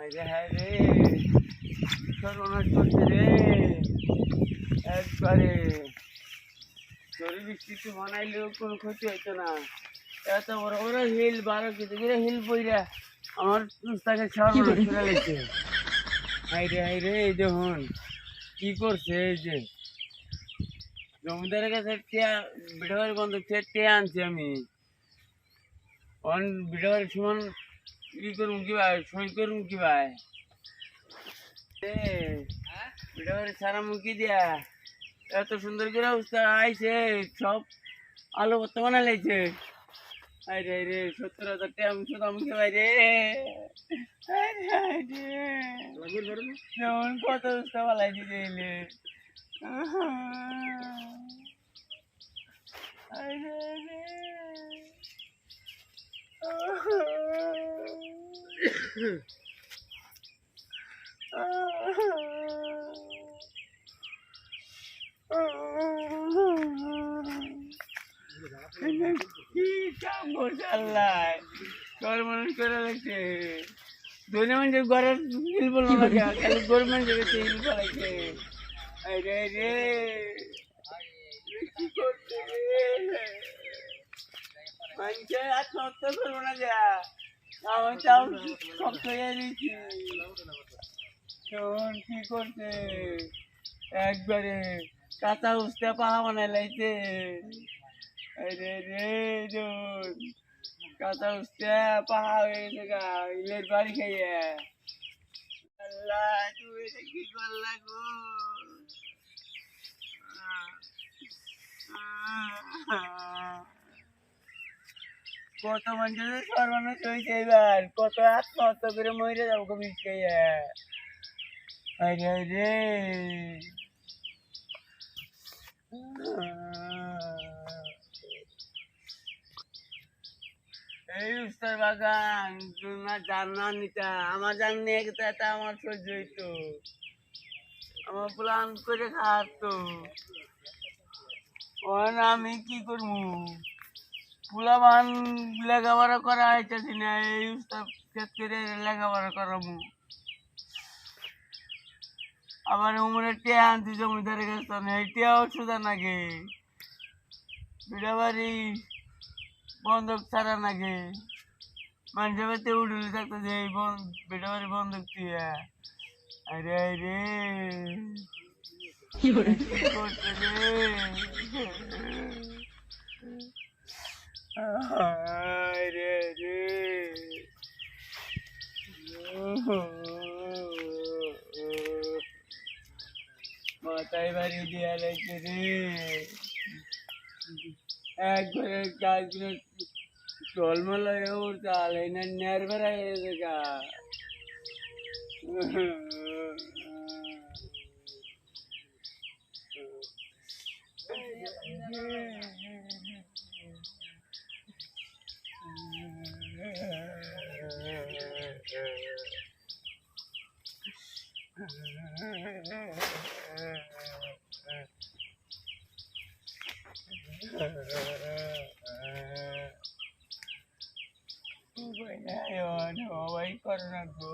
আরে হ্যাঁ রে, সর্বনাশ করছে রে একবারে। জরি বৃষ্টিতে বানাইলেও কোনো ক্ষতি হইতো না। এত বড় বড় হিল 12 কেজি করে হিল বইরা আমার তাকে সর্বনাশ করে লেগেছে। হাই রে, এই দেখুন কি করছে। এই যে জমিদারের কাছে বিড়াবাড়ি বন্ধ টিয়া আনছি আমি। অন বিড়াবাড়ি সমান ই করুন কি ভাই, সই করুন কি ভাই, বিড়াবাড়ি সারা মুখি দিয়া এত সুন্দর করে অবস্থা আইছে, সব আলো বর্তমানে লাইছে। আরে রে 70,000 টাকা আমি শুধু আমাকে ভাই রে। যেমন কত অবস্থা পালাই দিতে এলে। কি কাম করছে আল্লাহ, ঘর মানুষ করে লাগছে। ধনী মানুষের ঘরের হিল বলবো না, খালি গরিব মানুষের কাছে হিল বলাইছে। আরে রে কি করছে রে, মানুষে আত্মহত্যা করবো না যা, আমি তাও শক্ত হয়ে দিচ্ছি। শোন কি করছে, একবারে কাঁচা উস্তে পাহা বানাই লাইছে। আরে রে জন, কাঁচা উস্তে পাহা হয়ে গেছে গা, ইলের বাড়ি খাইয়া। আল্লাহ তুমি এটা কি করলা গো। কত মানুষের সর্বনাশ হয়েছে এবার, কত আত্মহত্যা করে মরে যাবো কবি খাইয়া। আরে রে এই উস্তার বাগান না জানা নিতা, আমার জান নিয়ে গেছে, এটা আমার সহ্য হইতো, আমার প্লান করে খাওয়াতো। আমি কি করবো, পোলাবান লেখাপড়া করা হইতেছি না, এই উস্তাদ ক্ষেত্রে লেখাপড়া করাবো। আবার উমরে টিয়া আনছি জমিদারের কাছে, এই টিয়াও সুদা নাগে, বিড়াবাড়ি বন্ধক ছাড়া নাগে, মানুষের বাড়িতে উঠলে থাকতো যে এই বিড়াবাড়ি বন্ধক টিয়া। আরে রে কি করছে রে, আরে রে মাথায় বাড়ি দিয়া লাগছে রে, একবারে গাছগুলো টলমল হয়ে উঠছে, আলাই না নেয়ার বেড়া গেছে গা। ভাই করো না গো।